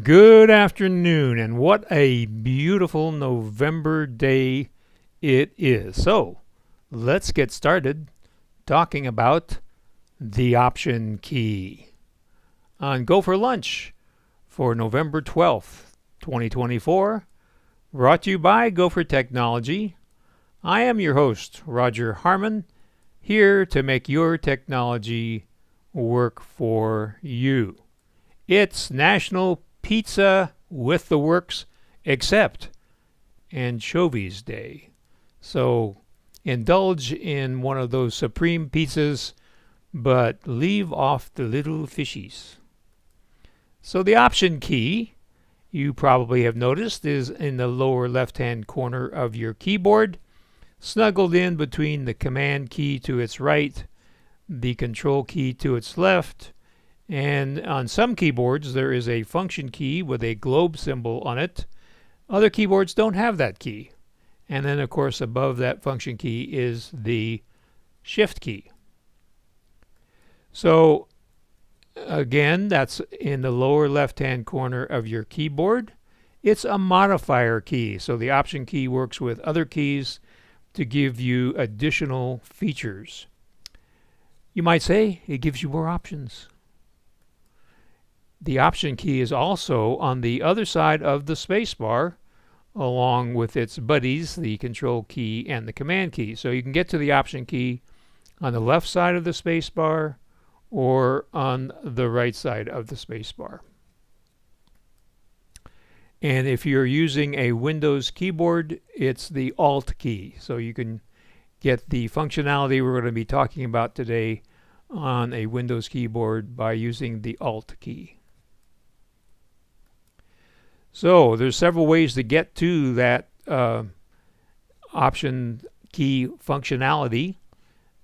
Good afternoon, and what a beautiful November day it is. So, let's get started talking about the Option key on Go for Lunch for November 12th, 2024, brought to you by GoFor Technology. I am your host, Roger Harmon, here to make your technology work for you. It's National Pizza with the Works except Anchovies Day. So indulge in one of those supreme pizzas, but leave off the little fishies. So the Option key, you probably have noticed, is in the lower left-hand corner of your keyboard, snuggled in between the Command key to its right, the Control key to its left, and on some keyboards there is a Function key with a globe symbol on it. Other keyboards don't have that key. And then of course above that Function key is the Shift key. So again, that's in the lower left hand corner of your keyboard. It's a modifier key, so the Option key works with other keys to give you additional features. You might say it gives you more options. The Option key is also on the other side of the spacebar, along with its buddies, the Control key and the Command key. So you can get to the Option key on the left side of the spacebar or on the right side of the spacebar. And if you're using a Windows keyboard, it's the Alt key. So you can get the functionality we're going to be talking about today on a Windows keyboard by using the Alt key. So there's several ways to get to that Option key functionality.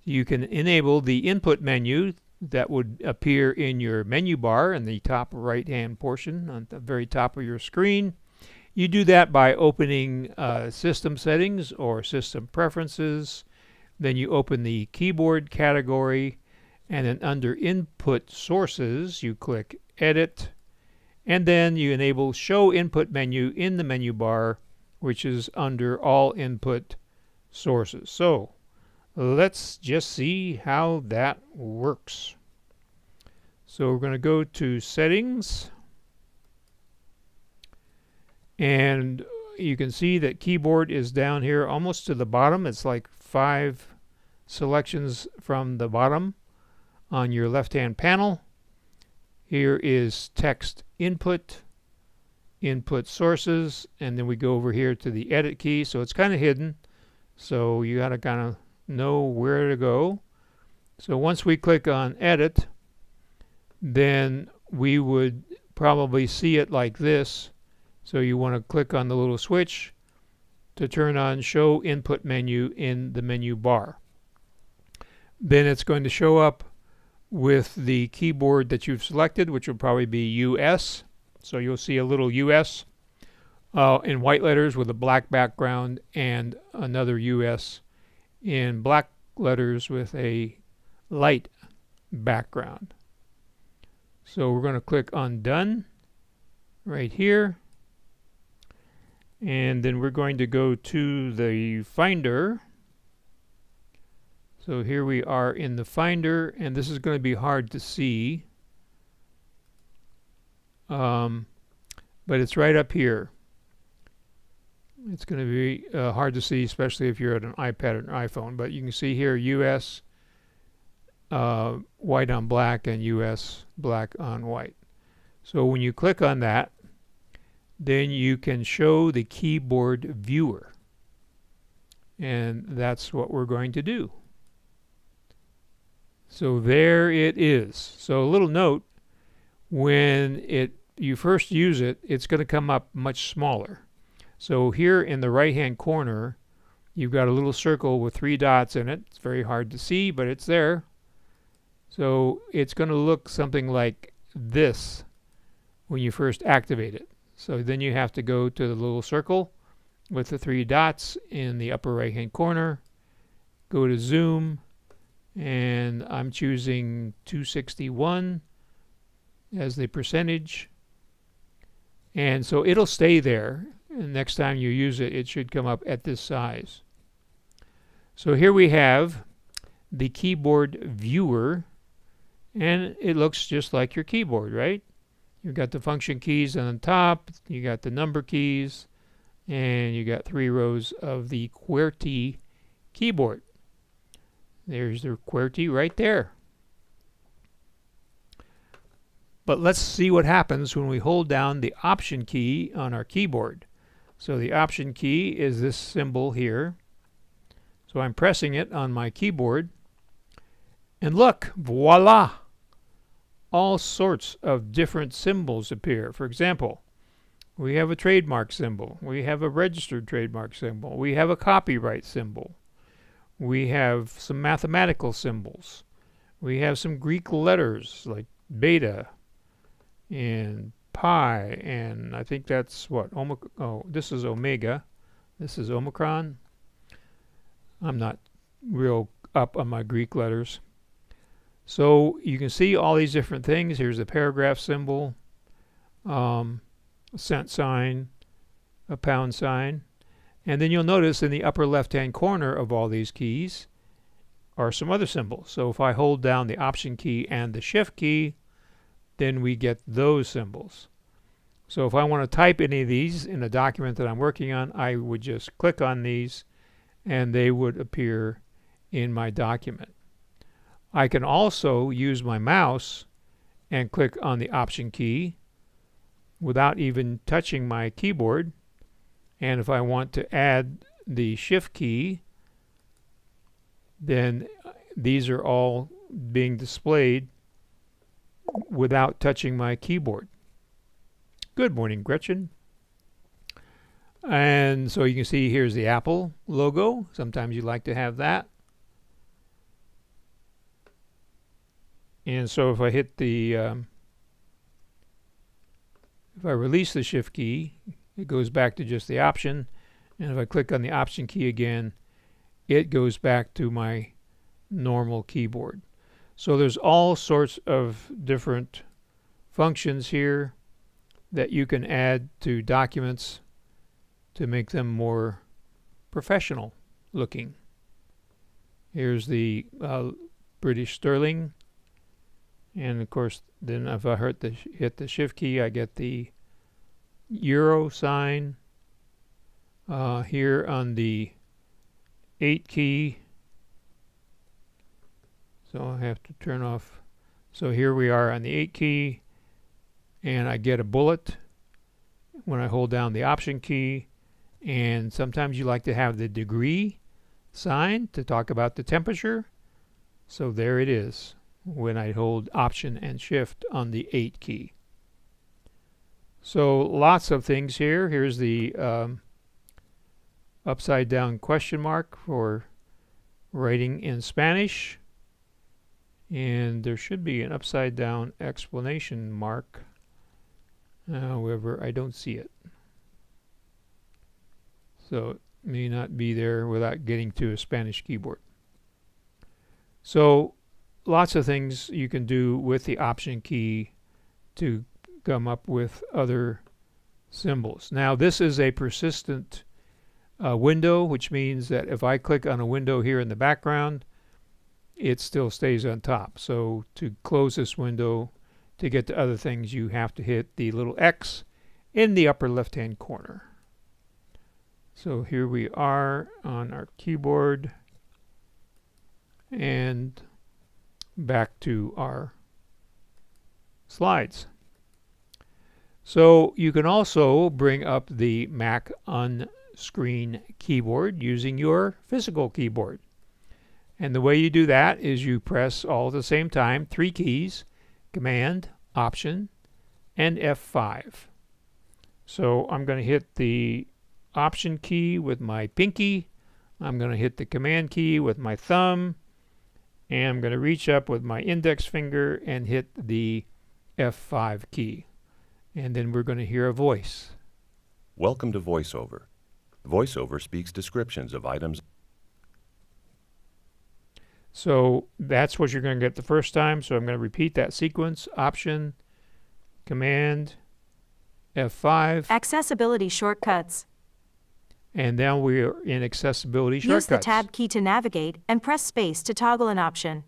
You can enable the input menu that would appear in your menu bar in the top right hand portion on the very top of your screen. You do that by opening System Settings or System Preferences. Then you open the Keyboard category, and then under Input Sources you click Edit, and then you enable Show Input Menu in the menu bar, which is under All Input Sources. So let's just see how that works. So we're going to go to Settings, and you can see that Keyboard is down here almost to the bottom. It's like 5 selections from the bottom on your left-hand panel. Here is Text Input, Input Sources, and then we go over here to the Edit key. So it's kind of hidden, so you got to kind of know where to go. So once we click on Edit, then we would probably see it like this. So you want to click on the little switch to turn on Show Input Menu in the menu bar. Then it's going to show up with the keyboard that you've selected, which will probably be US. So you'll see a little US in white letters with a black background, and another US in black letters with a light background. So we're going to click on Done right here, and then we're going to go to the Finder. So here we are in the Finder, and this is going to be hard to see, but it's right up here. It's going to be hard to see, especially if you're at an iPad or an iPhone, but you can see here US white on black and US black on white. So when you click on that, then you can show the keyboard viewer, and that's what we're going to do. So there it is. So a little note, when you first use it, it's going to come up much smaller. So here in the right hand corner, you've got a little circle with 3 dots in it. It's very hard to see, but it's there. So it's going to look something like this when you first activate it. So then you have to go to the little circle with the 3 dots in the upper right hand corner, go to Zoom, and I'm choosing 261 as the percentage. And so it'll stay there. And next time you use it, it should come up at this size. So here we have the keyboard viewer, and it looks just like your keyboard, right? You've got the function keys on the top, you got the number keys, and you got 3 rows of the QWERTY keyboard. There's the QWERTY right there. But let's see what happens when we hold down the Option key on our keyboard. So the Option key is this symbol here. So I'm pressing it on my keyboard. And look, voila! All sorts of different symbols appear. For example, we have a trademark symbol. We have a registered trademark symbol. We have a copyright symbol. We have some mathematical symbols. We have some Greek letters like beta and pi, and I think that's what? Oh, this is omega. This is omicron. I'm not real up on my Greek letters. So you can see all these different things. Here's the paragraph symbol, a cent sign, a pound sign. And then you'll notice in the upper left-hand corner of all these keys are some other symbols. So if I hold down the Option key and the Shift key, then we get those symbols. So if I want to type any of these in a document that I'm working on, I would just click on these and they would appear in my document. I can also use my mouse and click on the Option key without even touching my keyboard. And if I want to add the Shift key, then these are all being displayed without touching my keyboard. Good morning, Gretchen. And so you can see here's the Apple logo. Sometimes you like to have that. And so if I hit the, if I release the Shift key, it goes back to just the Option. And if I click on the Option key again, it goes back to my normal keyboard. So there's all sorts of different functions here that you can add to documents to make them more professional looking. Here's the British sterling. And of course, then if I hit the Shift key, I get the euro sign. Here on the 8 key, so I have to turn off. So here we are on the 8 key, and I get a bullet when I hold down the Option key. And sometimes you like to have the degree sign to talk about the temperature. So there it is when I hold Option and Shift on the 8 key. So lots of things here. Here's the upside down question mark for writing in Spanish. And there should be an upside down exclamation mark. However, I don't see it. So it may not be there without getting to a Spanish keyboard. So lots of things you can do with the Option key to come up with other symbols. Now this is a persistent window, which means that if I click on a window here in the background, it still stays on top. So to close this window, to get to other things, you have to hit the little X in the upper left-hand corner. So here we are on our keyboard, and back to our slides. So you can also bring up the Mac on-screen keyboard using your physical keyboard. And the way you do that is you press all at the same time 3 keys, Command, Option, and F5. So I'm going to hit the Option key with my pinky. I'm going to hit the Command key with my thumb. And I'm going to reach up with my index finger and hit the F5 key. And then we're going to hear a voice. Welcome to VoiceOver. VoiceOver speaks descriptions of items. So that's what you're going to get the first time. So I'm going to repeat that sequence. Option, Command, F5, Accessibility shortcuts. and then we're in accessibility Use shortcuts. the Tab key to navigate and press space to toggle an option.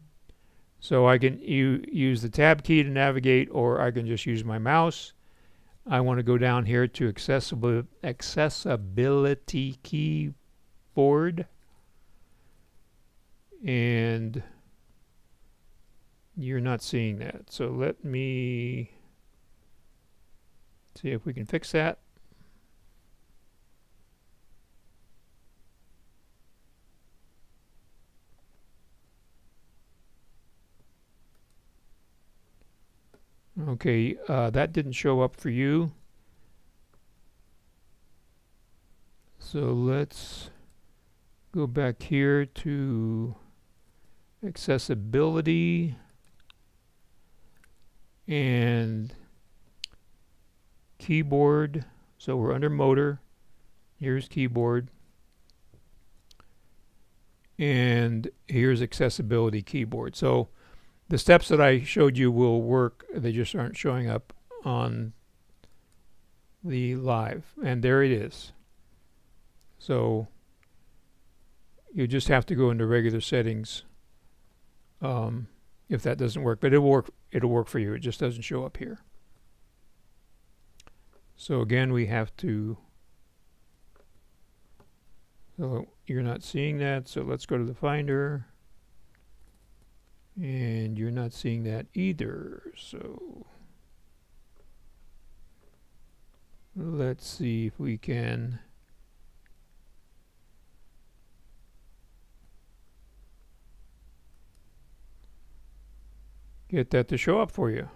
So I can use the Tab key to navigate, or I can just use my mouse. I want to go down here to accessibility keyboard, and you're not seeing that. So let me see if we can fix that. Okay, that didn't show up for you. So let's go back here to accessibility and keyboard. So we're under motor. Here's keyboard. And here's accessibility keyboard. So the steps that I showed you will work. They just aren't showing up on the live. And there it is. So you just have to go into regular settings if that doesn't work. But it'll work for you. It just doesn't show up here. So again, we have to. So you're not seeing that. So let's go to the Finder. And you're not seeing that either. So let's see if we can get that to show up for you.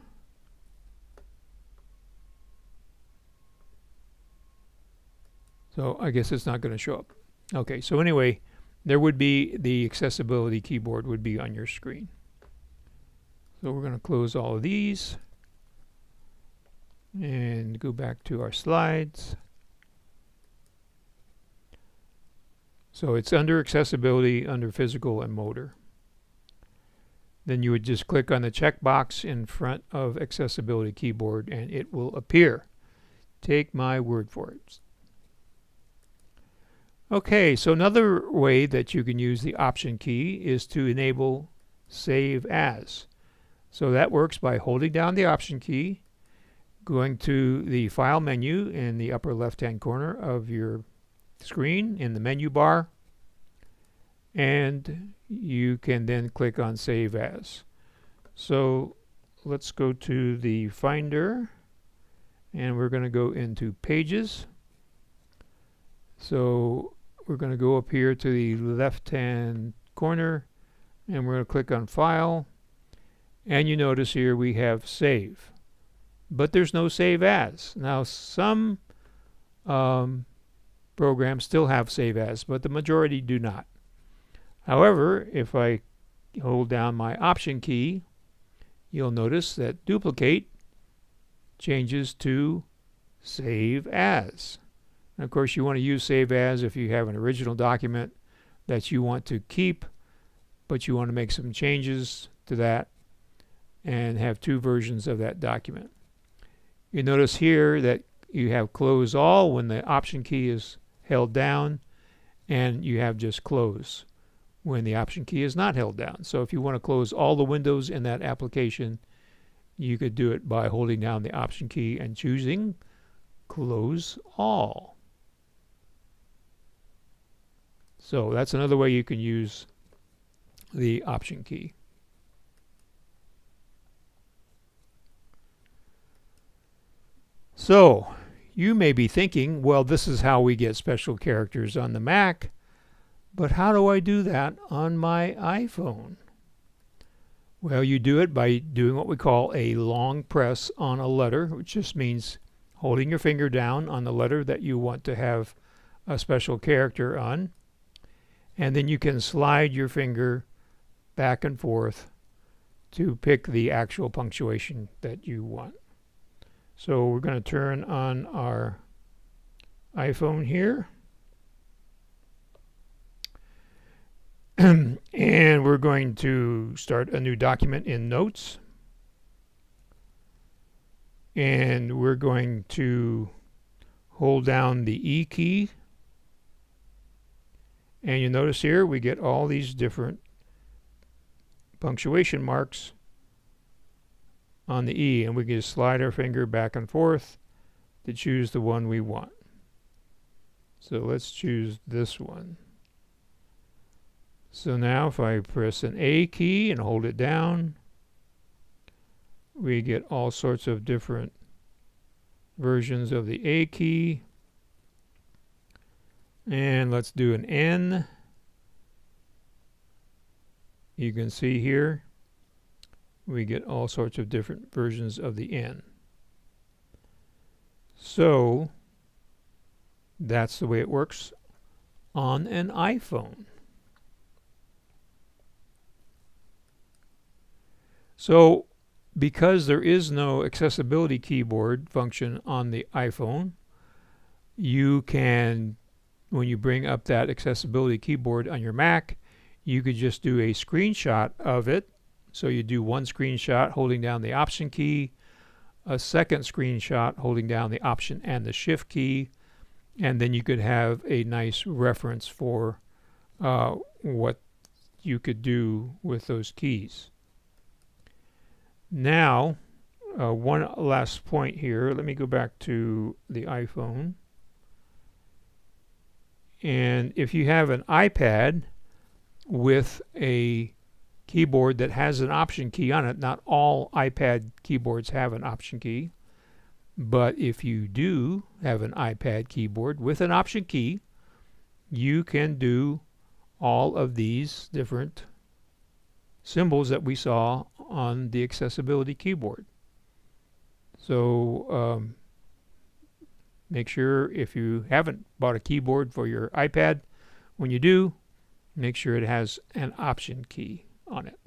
So I guess it's not going to show up. Okay, so anyway, there would be the accessibility keyboard would be on your screen. So we're going to close all of these and go back to our slides. So it's under accessibility, under physical and motor. Then you would just click on the checkbox in front of accessibility keyboard and it will appear. Take my word for it. Okay, so another way that you can use the Option key is to enable Save As. So that works by holding down the Option key, going to the File menu in the upper left-hand corner of your screen in the menu bar, and you can then click on Save As. So let's go to the Finder, and we're going to go into Pages. So we're going to go up here to the left-hand corner, and we're going to click on File. And you notice here we have Save. But there's no Save As. Now some programs still have Save As, but the majority do not. However, if I hold down my Option key, you'll notice that Duplicate changes to Save As. And of course, you want to use Save As if you have an original document that you want to keep, but you want to make some changes to that and have two versions of that document. You notice here that you have Close All when the Option key is held down, and you have just Close when the Option key is not held down. So if you want to close all the windows in that application, you could do it by holding down the Option key and choosing Close All. So that's another way you can use the Option key. So you may be thinking, well, this is how we get special characters on the Mac, but how do I do that on my iPhone? Well, you do it by doing what we call a long press on a letter, which just means holding your finger down on the letter that you want to have a special character on, and then you can slide your finger back and forth to pick the actual punctuation that you want. So we're going to turn on our iPhone here. And we're going to start a new document in Notes. And we're going to hold down the E key. And you notice here we get all these different punctuation marks on the E, and we can just slide our finger back and forth to choose the one we want. So let's choose this one. So now if I press an A key and hold it down, we get all sorts of different versions of the A key. And let's do an N. You can see here we get all sorts of different versions of the N. So that's the way it works on an iPhone. So because there is no accessibility keyboard function on the iPhone, you can, when you bring up that accessibility keyboard on your Mac, you could just do a screenshot of it. So you do one screenshot holding down the Option key, a second screenshot holding down the Option and the Shift key, and then you could have a nice reference for what you could do with those keys. Now, one last point here. Let me go back to the iPhone. And if you have an iPad with a keyboard that has an Option key on it, not all iPad keyboards have an Option key, but if you do have an iPad keyboard with an Option key, you can do all of these different symbols that we saw on the accessibility keyboard. So make sure, if you haven't bought a keyboard for your iPad, when you do, make sure it has an Option key on it.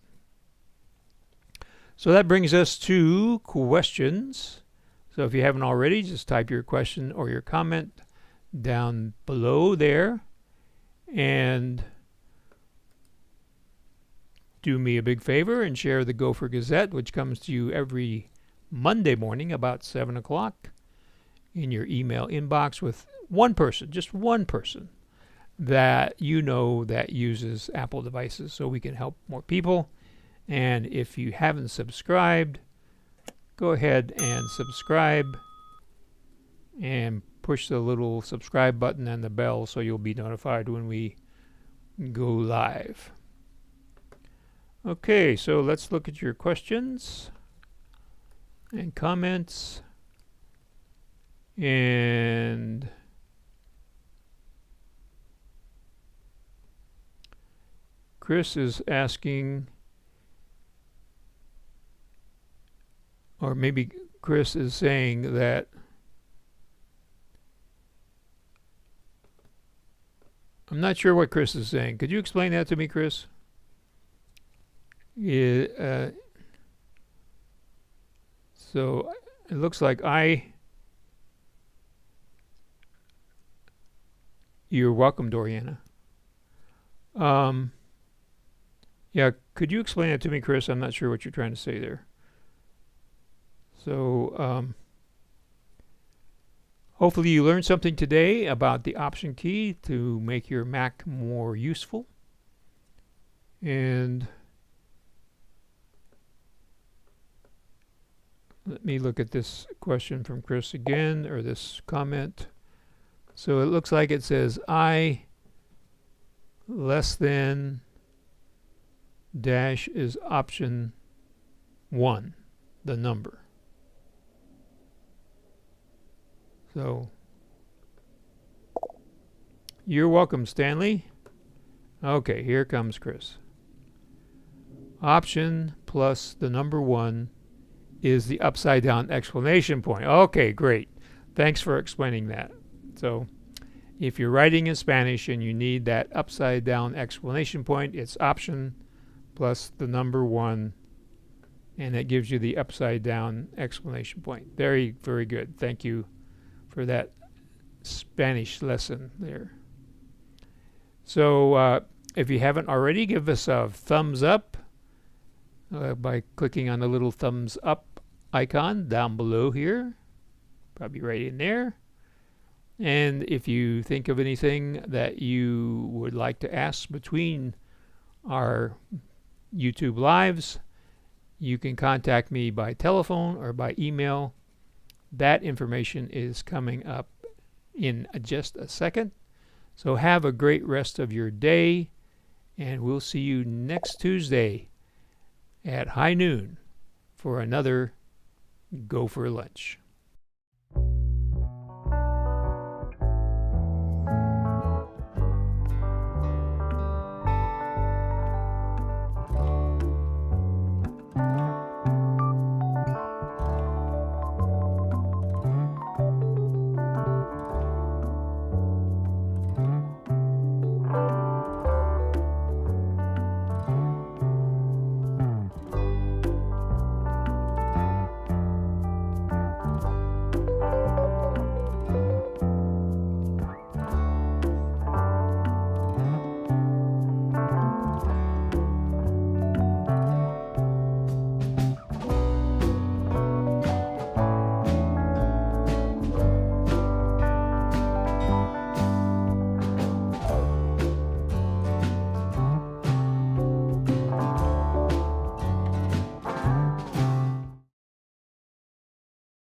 So that brings us to questions. So if you haven't already, just type your question or your comment down below there, and do me a big favor and share the GoFor Gazette, which comes to you every Monday morning about 7 o'clock in your email inbox, with one person, just one person that you know that uses Apple devices, so we can help more people. And if you haven't subscribed, go ahead and subscribe and push the little subscribe button and the bell so you'll be notified when we go live. Okay, so let's look at your questions and comments. And Chris is asking, or maybe Chris is saying that I'm not sure what Chris is saying. Could you explain that to me, Chris? Yeah, so it looks like you're welcome, Doriana. Yeah, could you explain that to me, Chris? I'm not sure what you're trying to say there. So hopefully you learned something today about the Option key to make your Mac more useful. And let me look at this question from Chris again, or this comment. So it looks like it says I less than dash is option 1, the number. So you're welcome, Stanley. Okay, here comes Chris. Option plus the number 1 is the upside down exclamation point. Okay, great. Thanks for explaining that. So if you're writing in Spanish and you need that upside down exclamation point, it's option plus the number 1, and that gives you the upside down exclamation point. Very, very good. Thank you for that Spanish lesson there. So if you haven't already, give us a thumbs up by clicking on the little thumbs up icon down below here, probably right in there. And if you think of anything that you would like to ask between our YouTube lives, you can contact me by telephone or by email. That information is coming up in just a second. So have a great rest of your day, and we'll see you next Tuesday at high noon for another Go for Lunch.